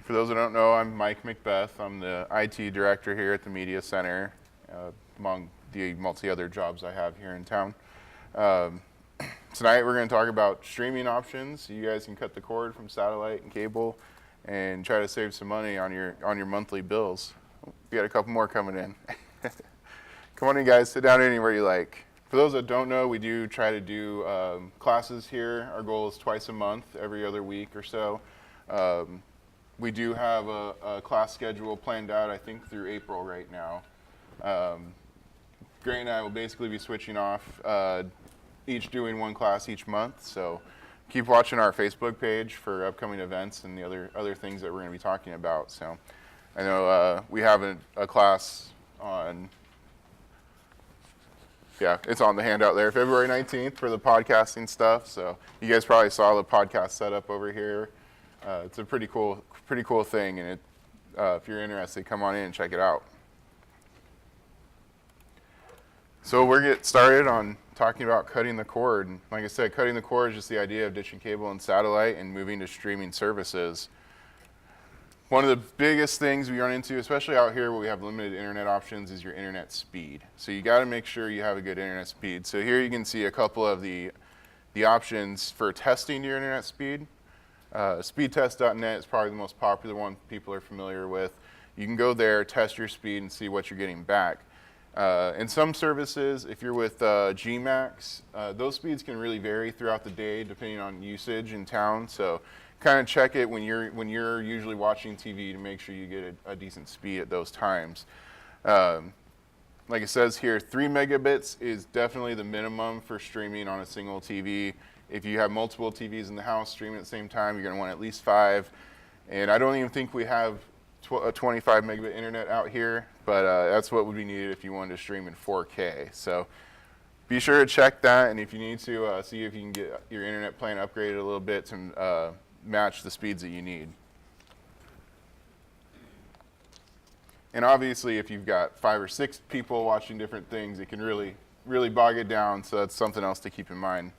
For those who don't know, I'm Mike Macbeth. I'm the IT director here at the Media Center, among the multi other jobs I have here in town. Tonight we're going to talk about streaming options. You guys can cut the cord from satellite and cable and try to save some money on your monthly bills. We got a couple more coming in. Come on in, guys. Sit down anywhere you like. For those that don't know, we do try to do classes here. Our goal is twice a month, every other week or so. We do have a class schedule planned out, I think, through April right now. Gray and I will basically be switching off, each doing one class each month. So keep watching our Facebook page for upcoming events and the other things that we're going to be talking about. So I know we have a class on, yeah, it's on the handout there, February 19th for the podcasting stuff. So you guys probably saw the podcast setup over here. It's a pretty cool thing, and if you're interested, come on in and check it out. So we're getting started on talking about cutting the cord. And like I said, cutting the cord is just the idea of ditching cable and satellite and moving to streaming services. One of the biggest things we run into, especially out here where we have limited internet options, is your internet speed. So you got to make sure you have a good internet speed. So here you can see a couple of the options for testing your internet speed. Speedtest.net is probably the most popular one people are familiar with. You can go there, test your speed, and see what you're getting back. In some services, if you're with GMAX, those speeds can really vary throughout the day depending on usage in town. So kind of check it when you're usually watching TV to make sure you get a decent speed at those times. Like it says here, 3 megabits is definitely the minimum for streaming on a single TV. If you have multiple TVs in the house streaming at the same time, you're going to want at least 5. And I don't even think we have a 25 megabit internet out here, but that's what would be needed if you wanted to stream in 4K. So be sure to check that, and if you need to, see if you can get your internet plan upgraded a little bit to match the speeds that you need. And obviously, if you've got 5 or 6 people watching different things, it can really bog it down, so that's something else to keep in mind.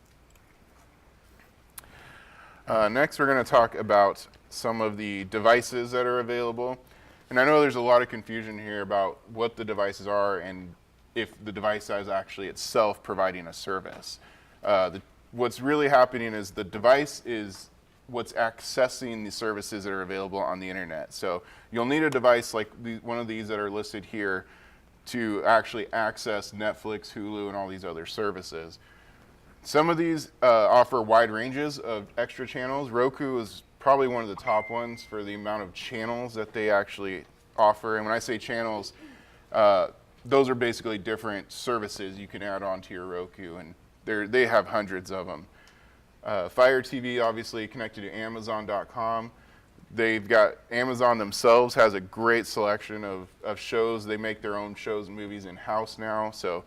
Next, we're going to talk about some of the devices that are available. And I know there's a lot of confusion here about what the devices are and if the device is actually itself providing a service. What's really happening is the device is what's accessing the services that are available on the internet. So you'll need a device like one of these that are listed here to actually access Netflix, Hulu, and all these other services. Some of these offer wide ranges of extra channels. Roku is probably one of the top ones for the amount of channels that they actually offer. And when I say channels, those are basically different services you can add on to your Roku, and they have hundreds of them. Fire TV, obviously connected to Amazon.com. They've got, Amazon themselves has a great selection of shows. They make their own shows and movies in-house now, so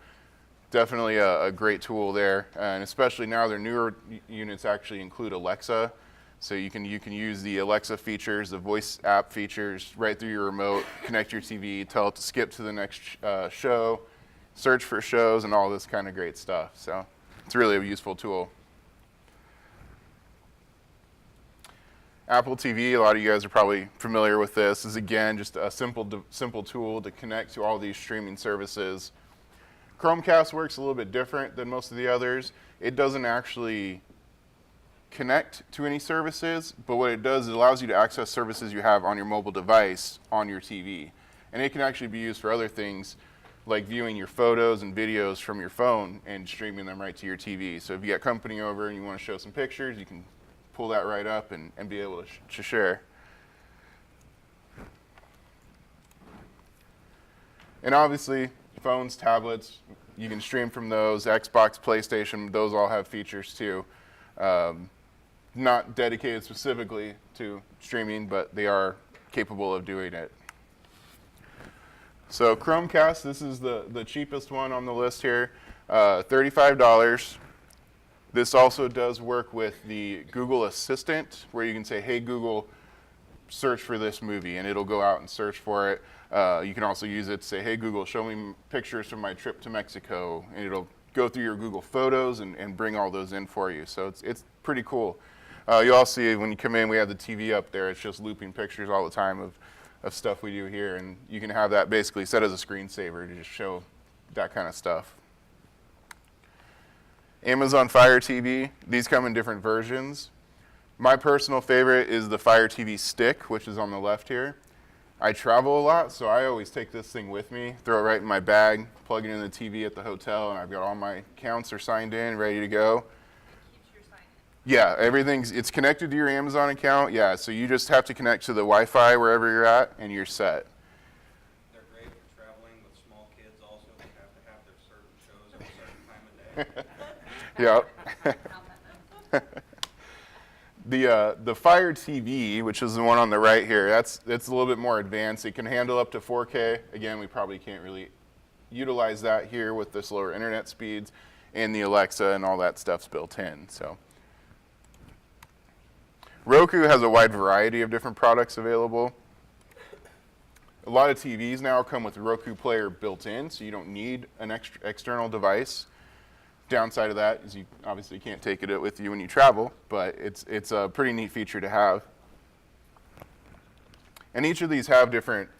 definitely a great tool there, and especially now their newer units actually include Alexa, so you can use the Alexa features, the voice app features right through your remote, connect your TV, tell it to skip to the next show, search for shows, and all this kind of great stuff. So it's really a useful tool. Apple TV, a lot of you guys are probably familiar with this. Is again just a simple tool to connect to all these streaming services. Chromecast works a little bit different than most of the others. It doesn't actually connect to any services, but what it does is it allows you to access services you have on your mobile device on your TV. And it can actually be used for other things like viewing your photos and videos from your phone and streaming them right to your TV. So if you got company over and you want to show some pictures, you can pull that right up and be able to share. And obviously, phones, tablets, you can stream from those. Xbox, PlayStation, those all have features too. Not dedicated specifically to streaming, but they are capable of doing it. So Chromecast, this is the cheapest one on the list here, $35. This also does work with the Google Assistant, where you can say, hey Google, search for this movie, and it'll go out and search for it. You can also use it to say, hey Google, show me pictures from my trip to Mexico, and it'll go through your Google Photos and bring all those in for you. So it's pretty cool. You'll all see when you come in, we have the TV up there. It's just looping pictures all the time of stuff we do here, and you can have that basically set as a screensaver to just show that kind of stuff. Amazon Fire TV, these come in different versions. My personal favorite is the Fire TV Stick, which is on the left here. I travel a lot, so I always take this thing with me, throw it right in my bag, plug it in the TV at the hotel, and I've got all my accounts are signed in, ready to go. Yeah, it's connected to your Amazon account. Yeah, so you just have to connect to the Wi-Fi wherever you're at, and you're set. They're great for traveling with small kids also. They have to have their certain shows at a certain time of day. Yep. The Fire TV, which is the one on the right here, it's a little bit more advanced. It can handle up to 4K. Again, we probably can't really utilize that here with the slower internet speeds, and the Alexa and all that stuff's built in. So. Roku has a wide variety of different products available. A lot of TVs now come with Roku Player built in, so you don't need an external device. Downside of that is you obviously can't take it with you when you travel, but it's a pretty neat feature to have. And each of these have different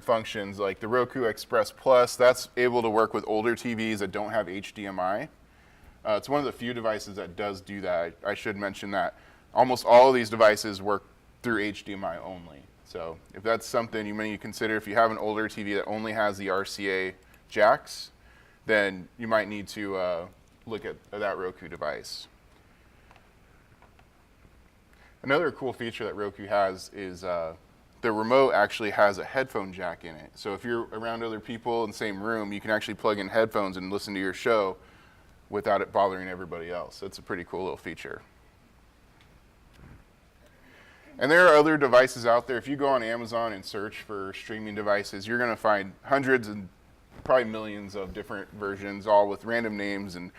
functions, like the Roku Express Plus. That's able to work with older TVs that don't have HDMI. It's one of the few devices that does do that. I should mention that. Almost all of these devices work through HDMI only. So if that's something you may consider, if you have an older TV that only has the RCA jacks, then you might need to look at that Roku device. Another cool feature that Roku has is the remote actually has a headphone jack in it. So if you're around other people in the same room, you can actually plug in headphones and listen to your show without it bothering everybody else. That's a pretty cool little feature. And there are other devices out there. If you go on Amazon and search for streaming devices, you're going to find hundreds and probably millions of different versions, all with random names. And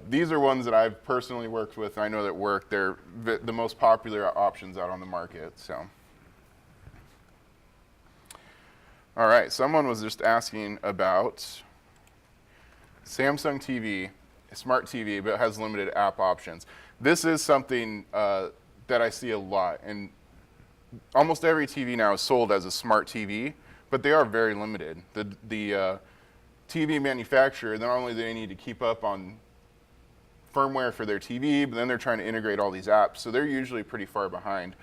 these are ones that I've personally worked with, and I know that work. They're the most popular options out on the market. So, all right, someone was just asking about Samsung TV, a smart TV, but it has limited app options. This is something that I see a lot, and almost every TV now is sold as a smart TV, but they are very limited. The TV manufacturer, not only do they need to keep up on firmware for their TV, but then they're trying to integrate all these apps, so they're usually pretty far behind.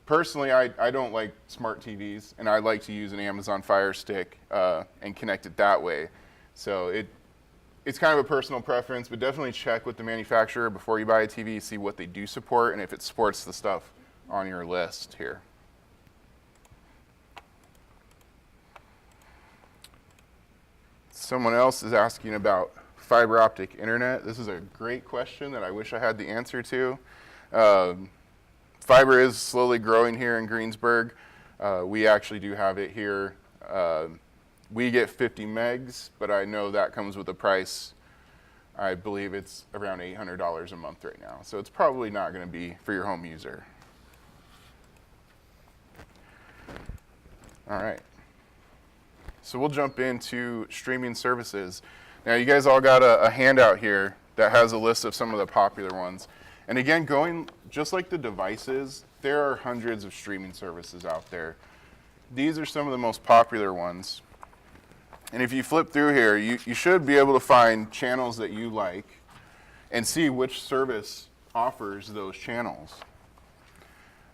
Personally, I don't like smart TVs, and I like to use an Amazon Fire Stick and connect it that way. So it's kind of a personal preference, but definitely check with the manufacturer before you buy a TV, see what they do support, and if it supports the stuff on your list here. Someone else is asking about fiber optic internet. This is a great question that I wish I had the answer to. Fiber is slowly growing here in Greensburg. We actually do have it here. We get 50 megs, but I know that comes with a price. I believe it's around $800 a month right now. So it's probably not going to be for your home user. All right. So we'll jump into streaming services. Now you guys all got a handout here that has a list of some of the popular ones. And again, going just like the devices, there are hundreds of streaming services out there. These are some of the most popular ones. And if you flip through here, you should be able to find channels that you like and see which service offers those channels.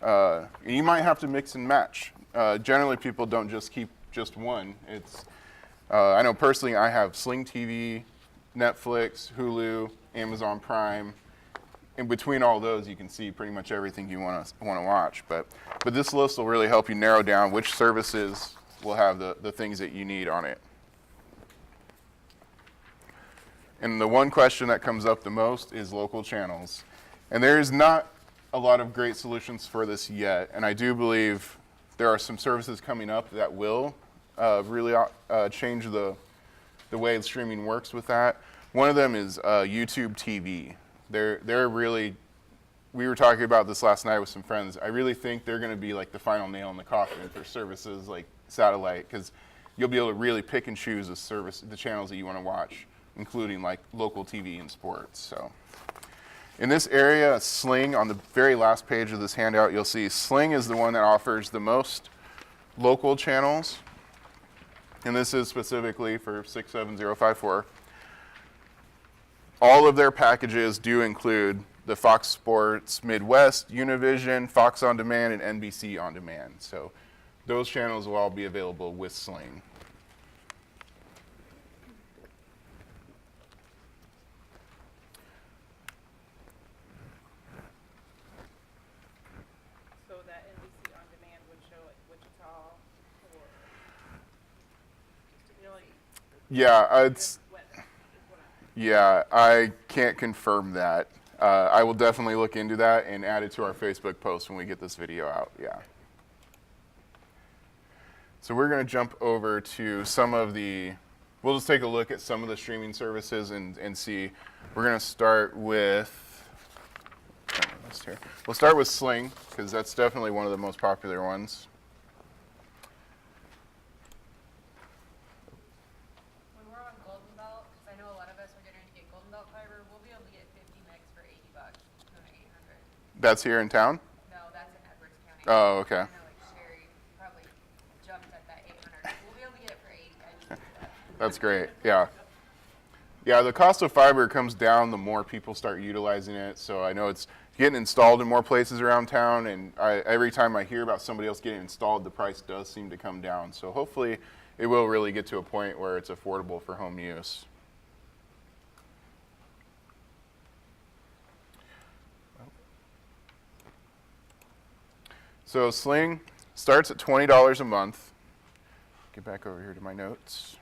And you might have to mix and match. Generally, people don't just keep just one. I know personally I have Sling TV, Netflix, Hulu, Amazon Prime. In between all those, you can see pretty much everything you want to watch. But this list will really help you narrow down which services will have the things that you need on it. And the one question that comes up the most is local channels. And there is not a lot of great solutions for this yet. And I do believe there are some services coming up that will really change the way streaming works with that. One of them is YouTube TV. They're really, we were talking about this last night with some friends. I really think they're going to be like the final nail in the coffin for services like satellite, because you'll be able to really pick and choose the channels that you want to watch, including like local TV and sports. So, In this area, Sling, on the very last page of this handout, you'll see Sling is the one that offers the most local channels, and this is specifically for 67054. All of their packages do include the Fox Sports Midwest, Univision, Fox On Demand, and NBC On Demand. So those channels will all be available with Sling. So that NBC On Demand would show at Wichita or, like, Yeah, it's weather is what yeah, I can't confirm that. I will definitely look into that and add it to our Facebook post when we get this video out. Yeah. So we're going to jump over to some of the. We'll just take a look at some of the streaming services and see. We're going to start with. We'll start with Sling because that's definitely one of the most popular ones. When we're on Golden Belt, because I know a lot of us are going to get Golden Belt fiber, we'll be able to get 50 megs for $80, not 800. That's here in town? No, that's in Edwards County. Oh, okay. I know, like Sherry probably jumped at that 800. We'll be able to get it for 80. I just did that. That's great. Yeah. Yeah, the cost of fiber comes down the more people start utilizing it. So I know it's getting installed in more places around town, and every time I hear about somebody else getting installed, the price does seem to come down. So hopefully it will really get to a point where it's affordable for home use. So Sling starts at $20 a month. Get back over here to my notes.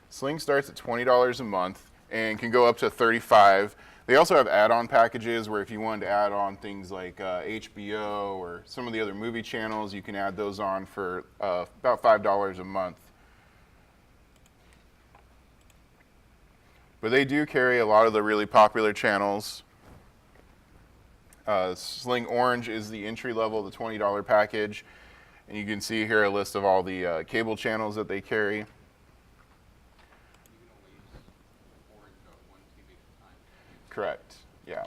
Sling starts at $20 a month and can go up to $35. They also have add-on packages where if you wanted to add on things like HBO or some of the other movie channels, you can add those on for about $5 a month. But they do carry a lot of the really popular channels. Sling Orange is the entry level, the $20 package. And you can see here a list of all the cable channels that they carry. Correct. Yeah.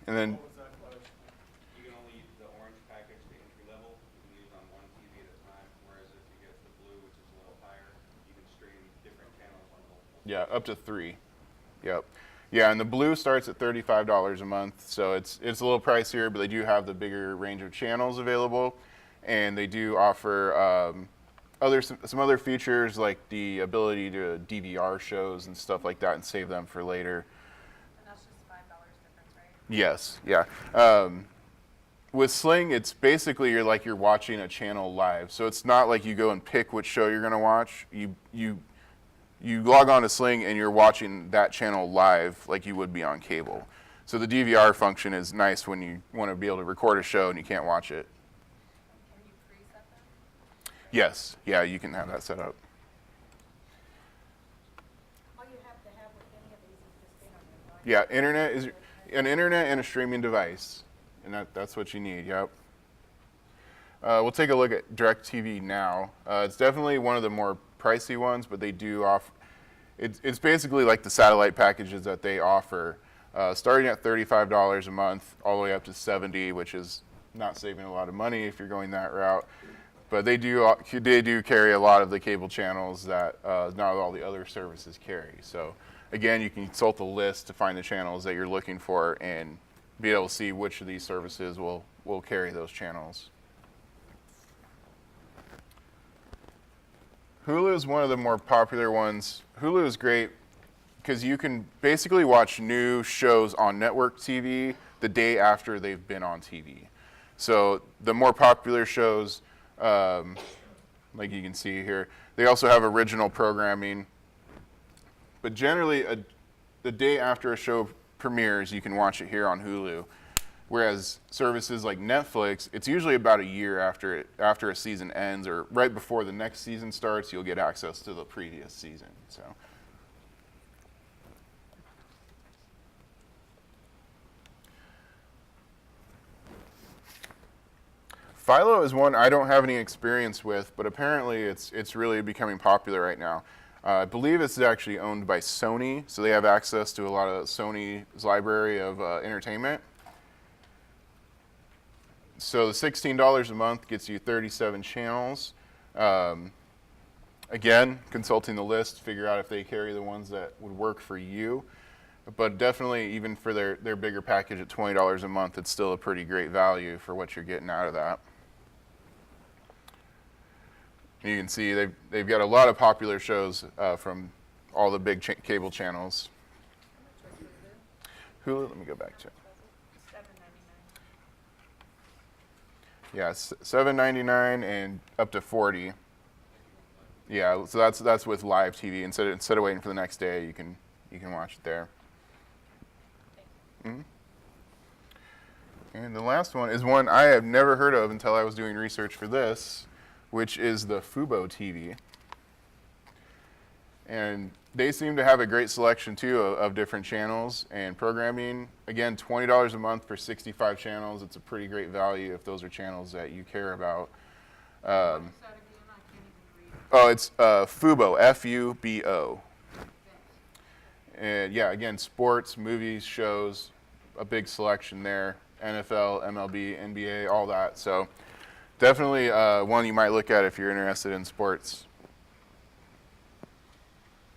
And then You can only use the orange package, the entry level, you can use on one TV at a time, whereas if you get the blue, which is a little higher, you can stream different channels on multiple. yeah, up to 3. Yep. Yeah, and the blue starts at $35 a month, so it's a little pricier, but they do have the bigger range of channels available, and they do offer some other features like the ability to DVR shows and stuff like that and save them for later. And that's just $5 difference, right? Yes, yeah. With Sling, it's basically you're watching a channel live. So it's not like you go and pick which show you're going to watch. You log on to Sling and you're watching that channel live like you would be on cable. So the DVR function is nice when you want to be able to record a show and you can't watch it. Can you preset them? Yes, yeah, you can have that set up. All you have to have with any of these is just internet, right? Yeah, an internet and a streaming device, and that's what you need. Yep. We'll take a look at DIRECTV now. It's definitely one of the more pricey ones, but they do offer. It's basically like the satellite packages that they offer, starting at $35 a month, all the way up to $70, which is not saving a lot of money if you're going that route. But they do carry a lot of the cable channels that not all the other services carry. So again, you can consult the list to find the channels that you're looking for and be able to see which of these services will carry those channels. Hulu is one of the more popular ones. Hulu is great because you can basically watch new shows on network TV the day after they've been on TV. So the more popular shows, like you can see here, they also have original programming. But generally, the day after a show premieres, you can watch it here on Hulu. Whereas services like Netflix, it's usually about a year after a season ends, or right before the next season starts, you'll get access to the previous season. So. Philo is one I don't have any experience with, but apparently it's really becoming popular right now. I believe it's actually owned by Sony, so they have access to a lot of Sony's library of entertainment. So the $16 a month gets you 37 channels. Again, consulting the list, figure out if they carry the ones that would work for you. But definitely, even for their bigger package at $20 a month, it's still a pretty great value for what you're getting out of that. You can see they've got a lot of popular shows from all the big cable channels. Hulu, let me go back to it. Yeah, $7.99 and up to $40. Yeah, so that's with live TV. Instead of waiting for the next day, you can watch it there. Mm-hmm. And the last one is one I have never heard of until I was doing research for this, which is the Fubo TV. And they seem to have a great selection too of different channels and programming. Again, $20 a month for 65 channels. It's a pretty great value if those are channels that you care about. Oh, it's Fubo, F-U-B-O. And yeah, again, sports, movies, shows, a big selection there. NFL, MLB, NBA, all that. So definitely one you might look at if you're interested in sports.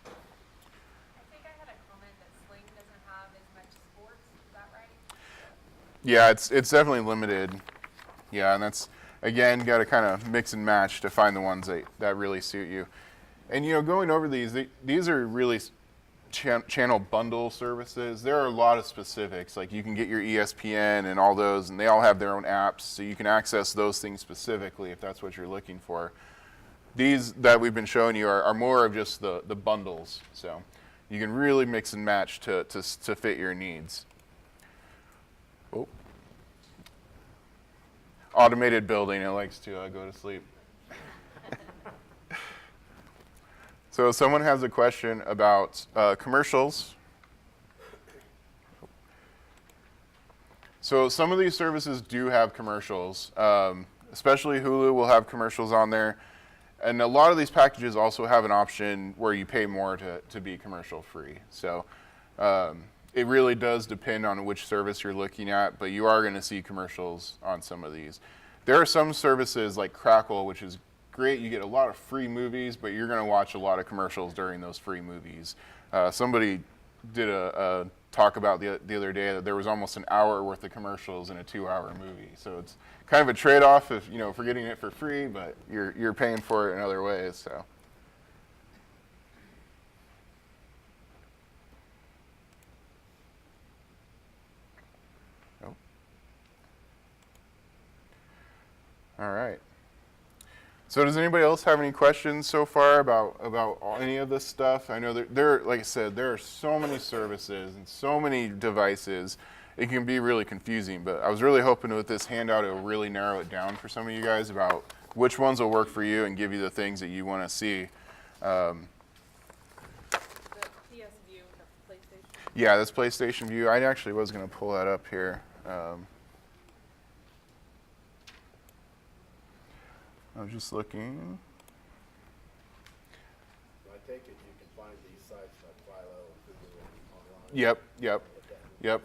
I think I had a comment that Sling doesn't have as much sports. Is that right? Yeah, it's definitely limited. Yeah, and that's, again, got to kind of mix and match to find the ones that really suit you. And, you know, going over these are really channel bundle services. There are a lot of specifics, like you can get your ESPN and all those, and they all have their own apps, so you can access those things specifically if that's what you're looking for. These that we've been showing you are more of just the bundles, so you can really mix and match to fit your needs. Oh. Automated building, it likes to go to sleep. So someone has a question about commercials. So some of these services do have commercials, especially Hulu will have commercials on there. And a lot of these packages also have an option where you pay more to be commercial free. So it really does depend on which service you're looking at, but you are going to see commercials on some of these. There are some services like Crackle, which is great. You get a lot of free movies, but you're going to watch a lot of commercials during those free movies. Somebody did a talk about the other day that there was almost an hour worth of commercials in a 2-hour movie. So it's kind of a trade-off if for getting it for free, but you're paying for it in other ways. So. Oh. All right. So does anybody else have any questions so far about any of this stuff? I know there, like I said, there are so many services and so many devices. It can be really confusing, but I was really hoping with this handout it will really narrow it down for some of you guys about which ones will work for you and give you the things that you want to see. The PS View, the PlayStation. Yeah, this PlayStation View. I actually was going to pull that up here. I was just looking. I take it you can find these sites like Philo and Google online. Yep.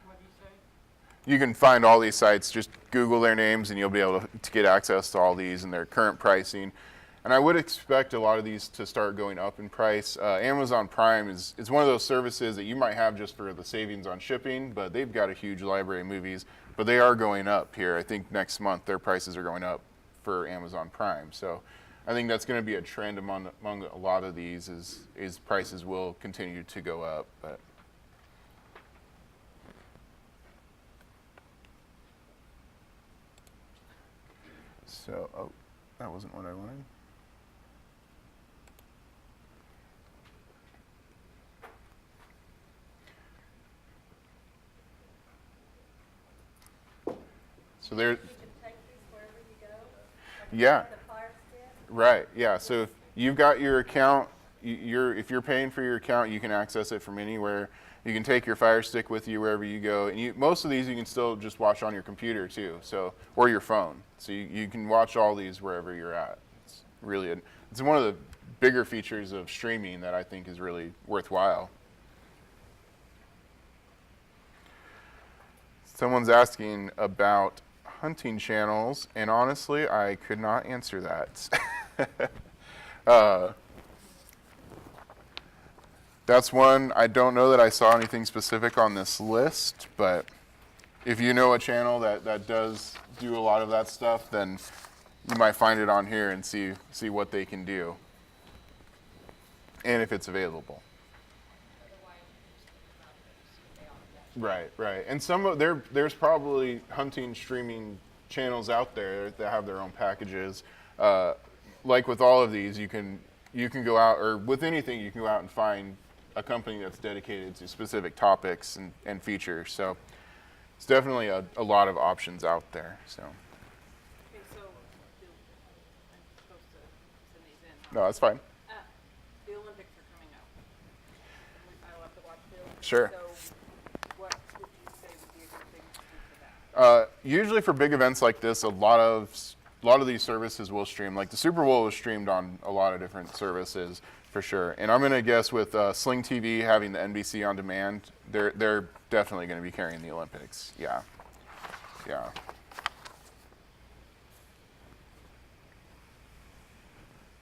What do you say? You can find all these sites. Just Google their names, and you'll be able to get access to all these and their current pricing. And I would expect a lot of these to start going up in price. Amazon Prime is one of those services that you might have just for the savings on shipping, but they've got a huge library of movies. But they are going up here. I think next month their prices are going up for Amazon Prime. So I think that's going to be a trend among a lot of these is prices will continue to go up. But so, oh, that wasn't what I wanted. So there. You can take these wherever you go? Like Yeah. the Fire Stick? Right. Yeah. So if you've got your account, if you're paying for your account, you can access it from anywhere. You can take your Fire Stick with you wherever you go, and most of these you can still just watch on your computer too, or your phone. So you can watch all these wherever you're at. It's really it's one of the bigger features of streaming that I think is really worthwhile. Someone's asking about hunting channels, and honestly, I could not answer that. That's one. I don't know that I saw anything specific on this list, but if you know a channel that does do a lot of that stuff, then you might find it on here and see what they can do, and if it's available. Right. And there's probably hunting streaming channels out there that have their own packages. Like with all of these, you can go out, or with anything, you can go out and find a company that's dedicated to specific topics and features. So it's definitely a lot of options out there. So Okay, so I'm supposed to send these in. no, that's fine. The Olympics are coming up. I love to watch the Olympics. Sure. So what would you say would be a good thing to do for that? Usually for big events like this, a lot of these services will stream. Like the Super Bowl was streamed on a lot of different services for sure. And I'm gonna guess with Sling TV having the NBC on demand, they're definitely gonna be carrying the Olympics. Yeah.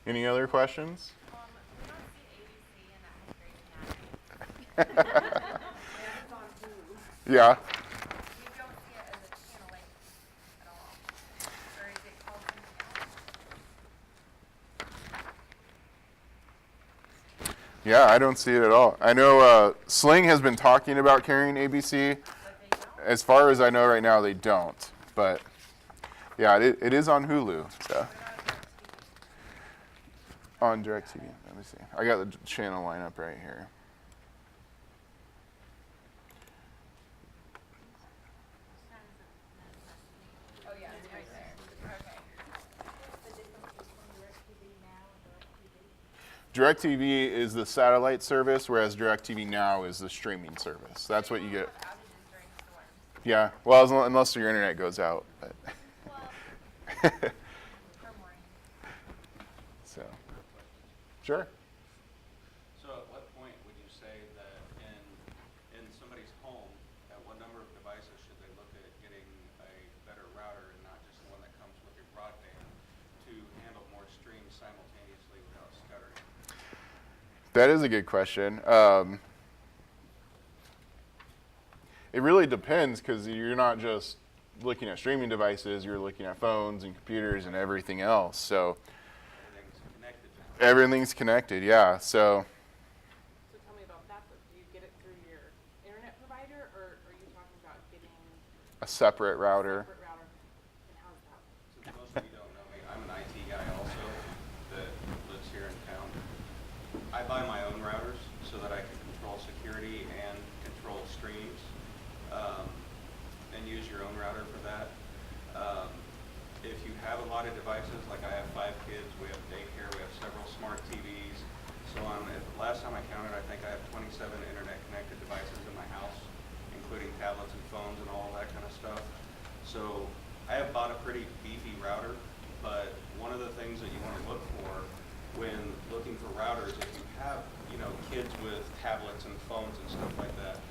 Any other questions? We don't see ABC and that has great dynamic. It's on Hulu. Yeah. We don't see it as a channel like at all. Or is it called something else? Yeah, I don't see it at all. I know Sling has been talking about carrying ABC. But they don't? As far as I know right now, they don't. But yeah, it is on Hulu. So. On DirecTV. Let me see. I got the channel lineup right here. Oh yeah, it's right there. Okay. What's the difference between DirecTV Now and DirecTV? DirecTV is the satellite service, whereas DirecTV Now is the streaming service. That's what you get. Outages during storms. Yeah. Well, unless your internet goes out. But Well, for morning. so, sure. So at what point would you say that in somebody's home, at what number of devices should they look at getting a better router and not just the one that comes with your broadband to handle more streams simultaneously without stuttering? That is a good question. It really depends because you're not just looking at streaming devices, you're looking at phones and computers and everything else. So Everything's connected now. everything's connected, yeah. So So tell me about that, but do you get it through your internet provider, or are you talking about getting a separate router. separate router? And how's that? Since most of you don't know me, I'm an IT guy also that lives here in town. I buy my own routers so that I can control security and control streams, and use your own router for that. If you have a lot of devices, like I have 5 kids, we have daycare, we have several smart TVs. So last time I counted, I think I have 27 internet connected devices in my house, including tablets and phones and all that kind of stuff. So I have bought a pretty beefy router, but one of the things that you want to look for when looking for routers, if you have, kids with tablets and phones and stuff like that,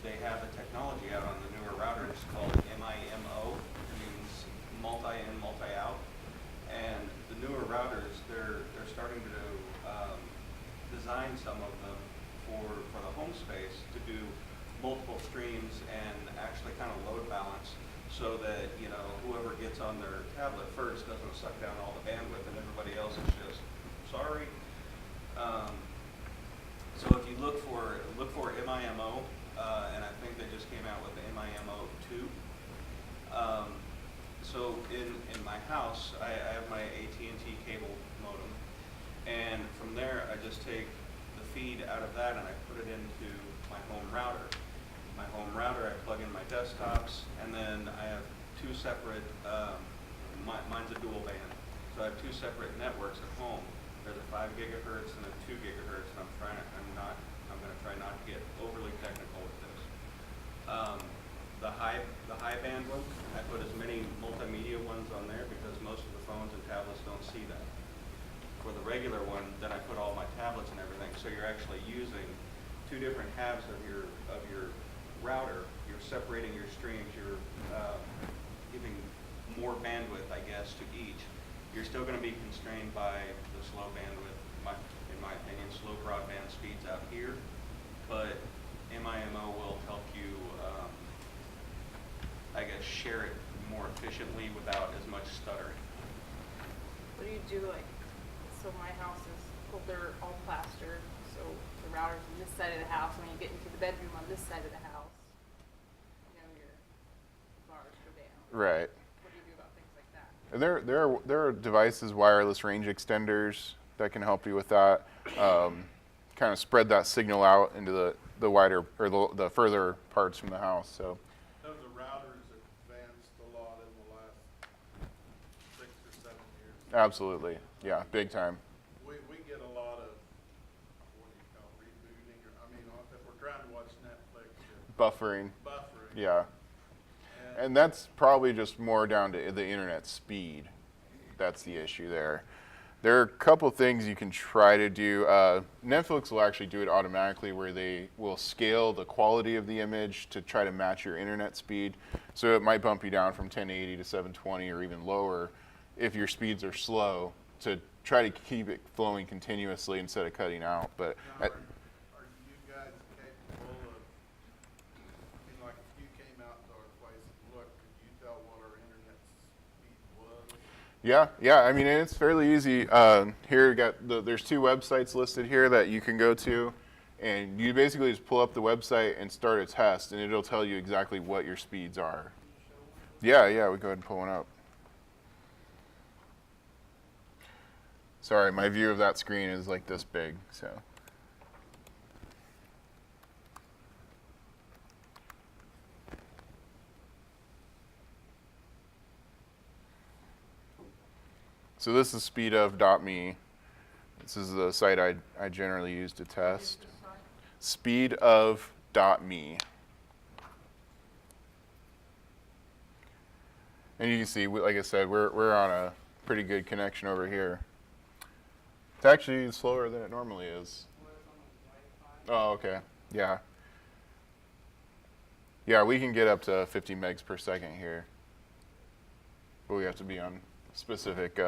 they have a technology out on the newer routers called MIMO. It means multi-in, multi-out. And the newer routers, they're starting to design some of them for the home space to do multiple streams and actually kind of load balance so that, whoever gets on their tablet first doesn't suck down all the bandwidth and everybody else is just, sorry. So if you look for MIMO, and I think they just came out with the MIMO 2. So in my house, I have my AT&T cable modem, and from there I just take the feed out of that and I put it into my home router. My home router, I plug in my desktops, and then I have 2 separate, mine's a dual band, so I have 2 separate networks at home. There's a 5 gigahertz and a 2 gigahertz, and I'm going to try not to get overly technical with this. The high band one, I put as many multimedia ones on there because most of the phones and tablets don't see that. for the regular one, then I put all my tablets and everything. So you're actually using two different halves of your router. You're separating your streams. You're giving more bandwidth, I guess, to each. You're still going to be constrained by the slow bandwidth, in my opinion, slow broadband speeds out here. But MIMO will help you, I guess, share it more efficiently without as much stuttering. What do you do, like, so my house is, well, they're all plaster, so the router's on this side of the house, when you get into the bedroom on this side of the house, you know, your bars go down. Right. What do you do about things like that? And there are devices, wireless range extenders that can help you with that. Kind of spread that signal out into the wider or the further parts from the house. So. Those routers advanced a lot in the last 6 or 7 years. Absolutely, yeah, big time. We get a lot of, what do you call it, rebooting, or, I mean, if we're trying to watch Netflix. Buffering. Buffering. Yeah. And that's probably just more down to the internet speed. That's the issue there. There are a couple things you can try to do. Netflix will actually do it automatically where they will scale the quality of the image to try to match your internet speed. So it might bump you down from 1080 to 720 or even lower if your speeds are slow to try to keep it flowing continuously instead of cutting out. But Now, are you guys capable of, I mean, like if you came out to our place and looked, could you tell what our internet speed was? yeah, I mean, it's fairly easy. Here, there's two websites listed here that you can go to, and you basically just pull up the website and start a test, and it'll tell you exactly what your speeds are. Yeah, we go ahead and pull one up. Sorry, my view of that screen is like this big, so. So this is speedof.me. This is the site I generally use to test. Speedof.me. And you can see, like I said, we're on a pretty good connection over here. It's actually slower than it normally is. Oh, okay. Yeah. Yeah, we can get up to 50 megs per second here. But we have to be on specific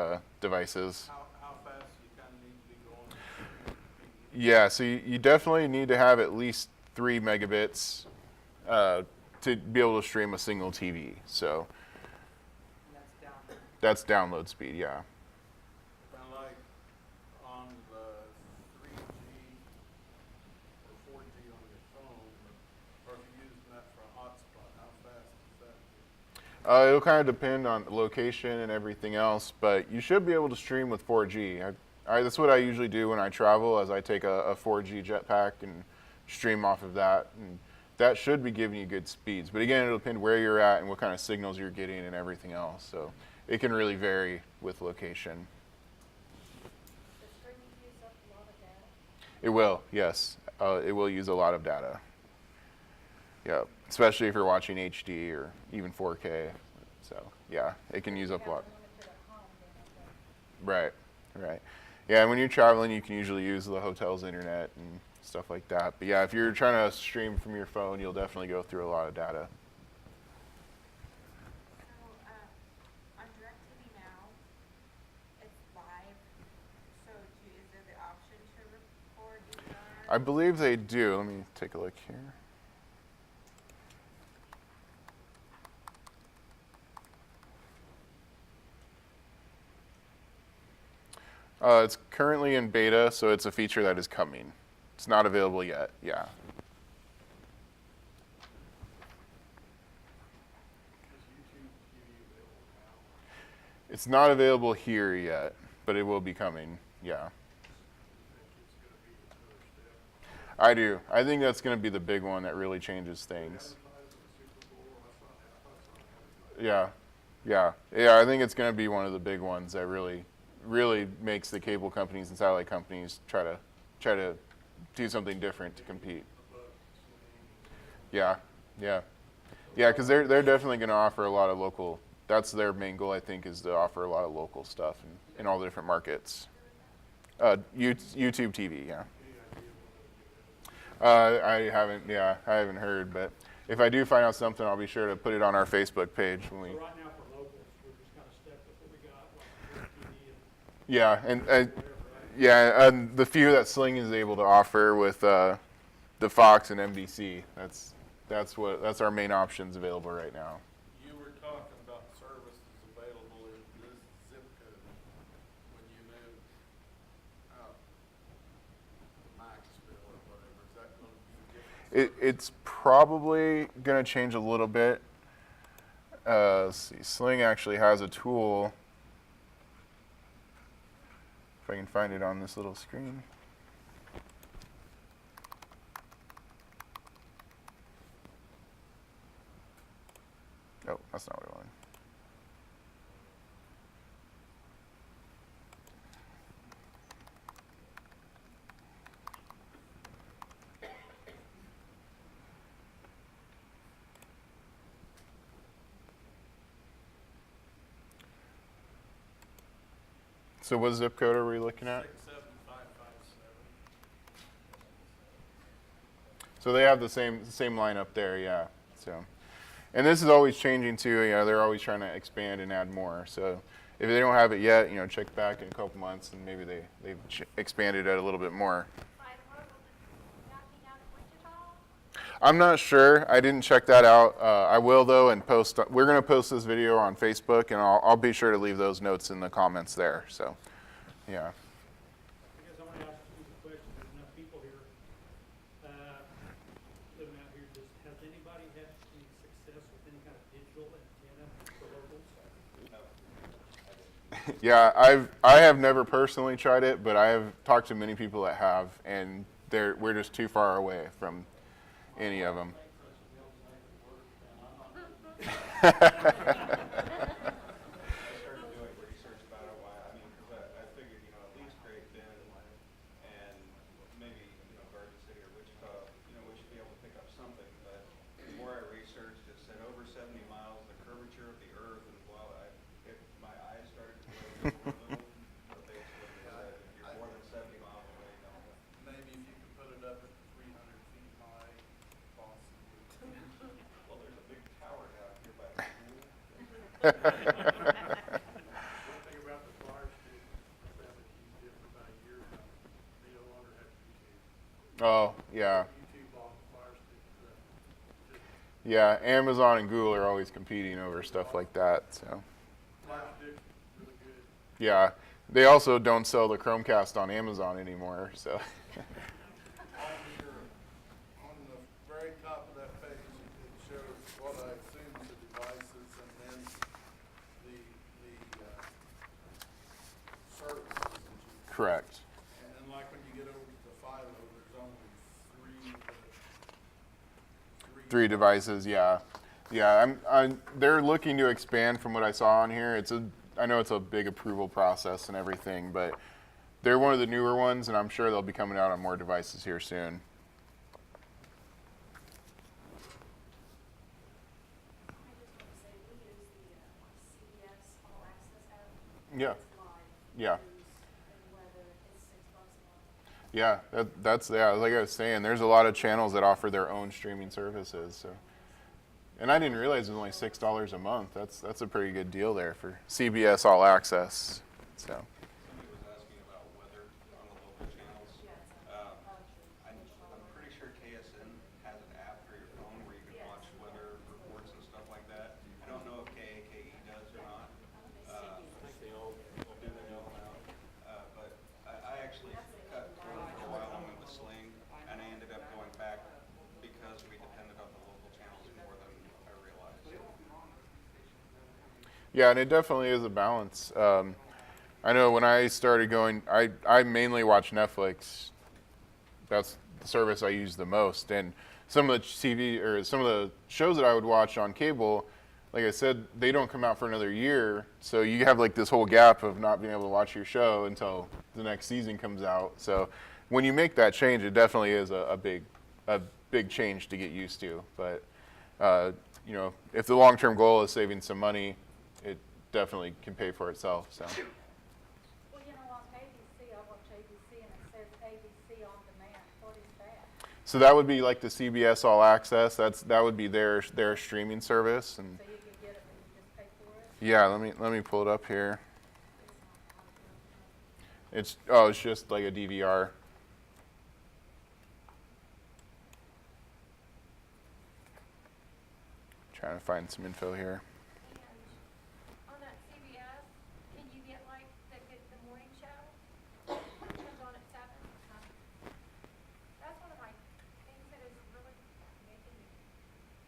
devices. How fast you kind of need to be going? Yeah, so you definitely need to have at least 3 megabits to be able to stream a single TV. So that's download speed, yeah. Kind of like on the 3G or 4G on your phone, or if you're using that for a hotspot, how fast is that? It'll kind of depend on location and everything else, but you should be able to stream with 4G. That's what I usually do when I travel, as I take a 4G jetpack and stream off of that, and that should be giving you good speeds. But again, it'll depend where you're at and what kind of signals you're getting and everything else. So it can really vary with location. Does streaming use up a lot of data? It will, yes. It will use a lot of data. Yeah, especially if you're watching HD or even 4K. So yeah, it can use up a lot. Limited at home, then, okay. Right. Yeah, and when you're traveling, you can usually use the hotel's internet and stuff like that. But yeah, if you're trying to stream from your phone, you'll definitely go through a lot of data. So, on DIRECTV now, it's live, so is there the option to record DVRs? I believe they do. Let me take a look here. It's currently in beta, so it's a feature that is coming. It's not available yet, yeah. Is YouTube TV available now? It's not available here yet, but it will be coming, yeah. I think it's going to be another step. I do. I think that's going to be the big one that really changes things. Advertising the Super Bowl, I thought Yeah, I think it's going to be one of the big ones that really makes the cable companies and satellite companies try to do something different to compete. Yeah, because they're definitely going to offer a lot of local. That's their main goal, I think, is to offer a lot of local stuff in all the different markets. YouTube TV, yeah. I haven't heard, but if I do find out something, I'll be sure to put it on our Facebook page when we. So right now for locals, we're just kind of stuck with what we got, like DirecTV and Yeah, and whatever, right? yeah, and the few that Sling is able to offer with the Fox and NBC, that's our main options available right now. You were talking about services available in this zip code when you moved out to Maxville or whatever. Is that going to be different? It's probably going to change a little bit. Let's see, Sling actually has a tool. If I can find it on this little screen. Oh, that's not what I wanted. So what zip code are we looking at? 67557. So they have the same line up there, yeah. So, and this is always changing too. You know, they're always trying to expand and add more. So if they don't have it yet, you know, check back in a couple months and maybe they've expanded it a little bit more. I'm not sure. I didn't check that out. I will though, and post. We're going to post this video on Facebook, and I'll be sure to leave those notes in the comments there. So, yeah. I guess I want to ask you a question. There's enough people here, living out here. Has anybody had any success with any kind of digital antenna for locals? Yeah, I have never personally tried it, but I have talked to many people that have, and we're just too far away from any of them. I started doing research about it. Why? I mean, because I figured, you know, at least Great Bend and maybe, you know, Garden City or Wichita, you know, we should be able to pick up something. But the more I researched, it said over 70 miles, the curvature of the Earth, and while my eyes started to go a little, but basically they said if you're more than 70 miles away, don't. Maybe if you could put it up at 300 feet high, possibly. Well, there's a big tower down here by the pool. One thing about the fire stick, I found that you did for about a year now. They no longer have YouTube. Oh, yeah. YouTube bought the fire stick. Yeah, Amazon and Google are always competing over stuff like that. So, Fire stick's really good. yeah, they also don't sell the Chromecast on Amazon anymore. So, On the very top of that page, it shows what I assume is the devices and then the services that you. correct. And like when you get over to Philo, there's only Three devices, yeah, yeah. They're looking to expand from what I saw on here. I know it's a big approval process and everything, but they're one of the newer ones, and I'm sure they'll be coming out on more devices here soon. I just want to say, we use the CBS All Access app. Yeah, It's live yeah, news and weather. It's $6 a month. yeah. That's like I was saying, there's a lot of channels that offer their own streaming services. So, and I didn't realize it was only $6 a month. That's a pretty good deal there for CBS All Access. So. Somebody was asking about weather on the local channels. I'm pretty sure KSN has an app for your phone where you can watch weather reports and stuff like that. I don't know if KAKE does or not. I think they all do their own now. But I actually cut through for a while and went to Sling, and I ended up going back because we depended on the local channels more than I realized. Yeah, and it definitely is a balance. I know when I started going, I mainly watch Netflix. That's the service I use the most. And some of the TV or some of the shows that I would watch on cable, like I said, they don't come out for another year. So you have like this whole gap of not being able to watch your show until the next season comes out. So when you make that change, it definitely is a big change to get used to. But you know, if the long-term goal is saving some money, it definitely can pay for itself. So. Well, you know, on ABC, I watch ABC So that would be like the CBS All Access. That would be their streaming service. And So you can get it and you just pay for it? yeah, let me pull it up here. It's just like a DVR. Trying to find some info here. And on that CBS, can you get like the morning show? It comes on at 7. That's one of my things that is really making me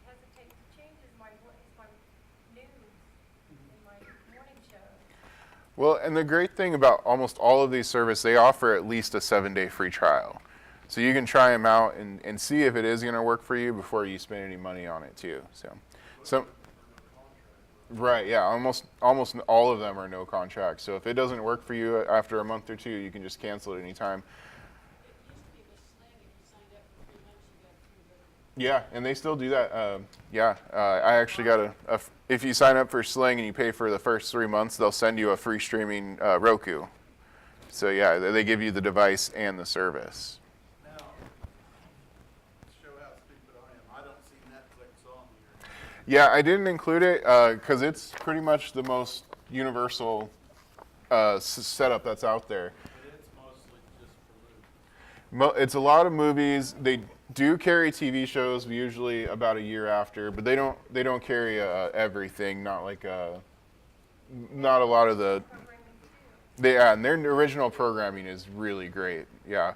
hesitate to change is my news and my morning show. Well, and the great thing about almost all of these services, they offer at least a 7-day free trial. So you can try them out and see if it is going to work for you before you spend any money on it too. So right, yeah, almost all of them are no contract. So if it doesn't work for you after a month or two, you can just cancel it anytime. Yeah, and they still do that. I actually got if you sign up for Sling and you pay for the first 3 months, they'll send you a free streaming Roku. So yeah, they give you the device and the service. Now, to show how stupid I am, I don't see Netflix on here. Yeah, I didn't include it because it's pretty much the most universal setup that's out there. But it's mostly just for movies. It's a lot of movies. They do carry TV shows usually about a year after, but they don't carry everything. Not like not a lot of the. And their original programming is really great. Yeah.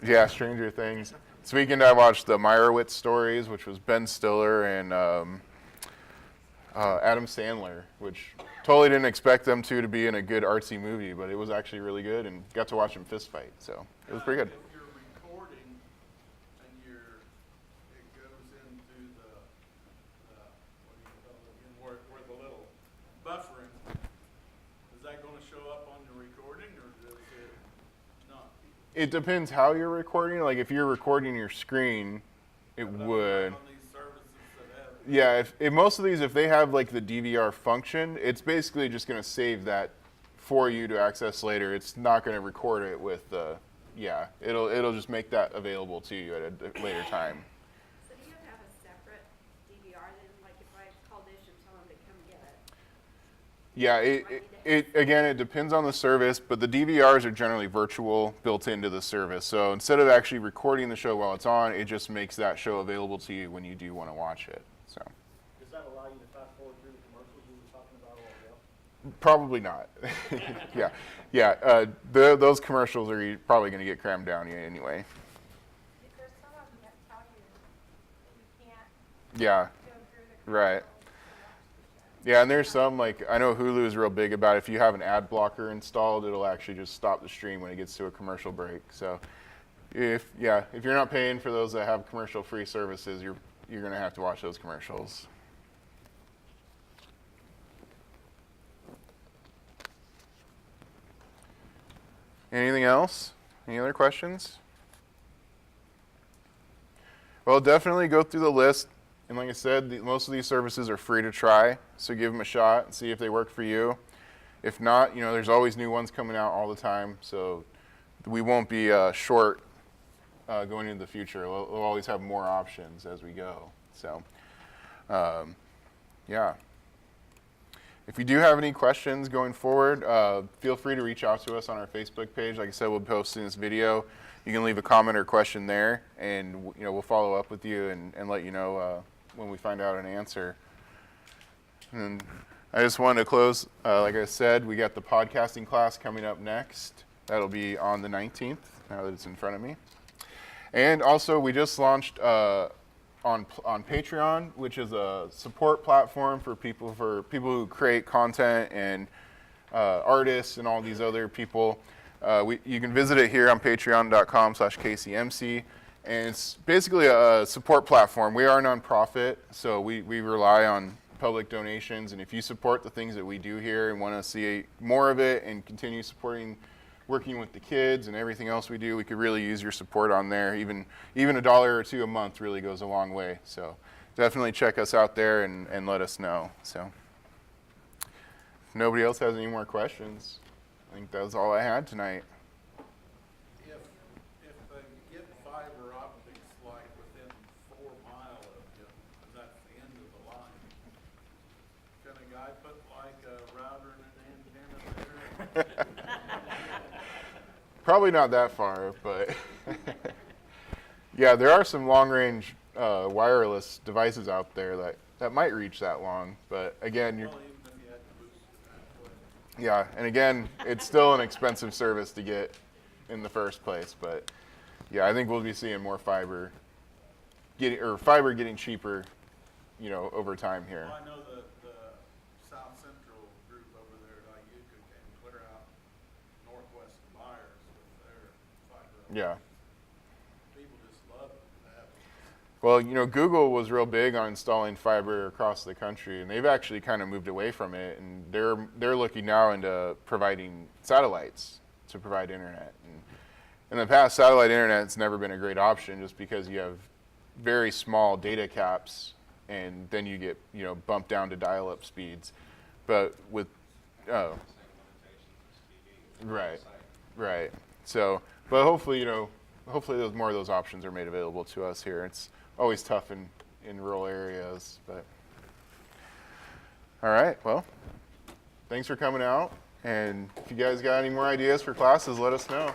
Yeah, Stranger Things. This weekend I watched the Meyerowitz Stories, which was Ben Stiller and Adam Sandler, which totally didn't expect them to be in a good artsy movie, but it was actually really good, and got to watch them fist fight, so it was pretty good. If you're recording and it goes into the what do you call it again, where the little buffering, is that going to show up on the recording or does it not? It depends how you're recording. Like if you're recording your screen, it would. On these services that have. Yeah, if most of these, if they have like the DVR function, it's basically just going to save that for you to access later. It's not going to record it with the, yeah, it'll just make that available to you at a later time. So do you have a separate DVR then, like if I call Dish and tell them to come get it? Yeah, it depends on the service, but the DVRs are generally virtual, built into the service. So instead of actually recording the show while it's on, it just makes that show available to you when you do want to watch it. So Does that allow you to fast forward through the commercials we were talking about a while ago? probably not. Those commercials are probably going to get crammed down anyway. There's some of them that tell you that you can't Yeah, go through the right. commercials to watch the show. Yeah, and there's some, like, I know Hulu is real big about it. If you have an ad blocker installed, it'll actually just stop the stream when it gets to a commercial break. So if you're not paying for those that have commercial-free services, you're going to have to watch those commercials. Anything else? Any other questions? Well, definitely go through the list. And like I said, most of these services are free to try, so give them a shot and see if they work for you. If not, there's always new ones coming out all the time, so we won't be short going into the future. We'll always have more options as we go. So, yeah. If you do have any questions going forward, feel free to reach out to us on our Facebook page. Like I said, we'll be posting this video. You can leave a comment or question there, and we'll follow up with you and let you know when we find out an answer. And I just wanted to close, like I said, we got the podcasting class coming up next. That'll be on the 19th, now that it's in front of me. And also, we just launched on Patreon, which is a support platform for people who create content and artists and all these other people. You can visit it here on patreon.com/KCMC, and it's basically a support platform. We are a nonprofit, so we rely on public donations, and if you support the things that we do here and want to see more of it and continue supporting working with the kids and everything else we do, we could really use your support on there. Even $1 or $2 a month really goes a long way. So definitely check us out there and let us know. So if nobody else has any more questions, I think that was all I had tonight. If they get fiber optic guy put like a router and an antenna there? Probably not that far, but yeah, there are some long-range wireless devices out there that might reach that long. But again, you're Well, even if you had to boost it halfway. yeah, and again, it's still an expensive service to get in the first place. But yeah, I think we'll be seeing more fiber getting cheaper, you know, over time here. Well, I know the South Central group over there at IUCA came clear out northwest of Myers with their fiber. Yeah. People just love it. They have it. Well, you know, Google was real big on installing fiber across the country, and they've actually kind of moved away from it, and they're looking now into providing satellites to provide internet. And in the past, satellite internet's never been a great option, just because you have very small data caps, and then you get, you know, bumped down to dial-up speeds. But with Same limitations as TV. right, right. So, but hopefully, you know, hopefully more of those options are made available to us here. It's always tough in rural areas, but all right. Well, thanks for coming out, and if you guys got any more ideas for classes, let us know.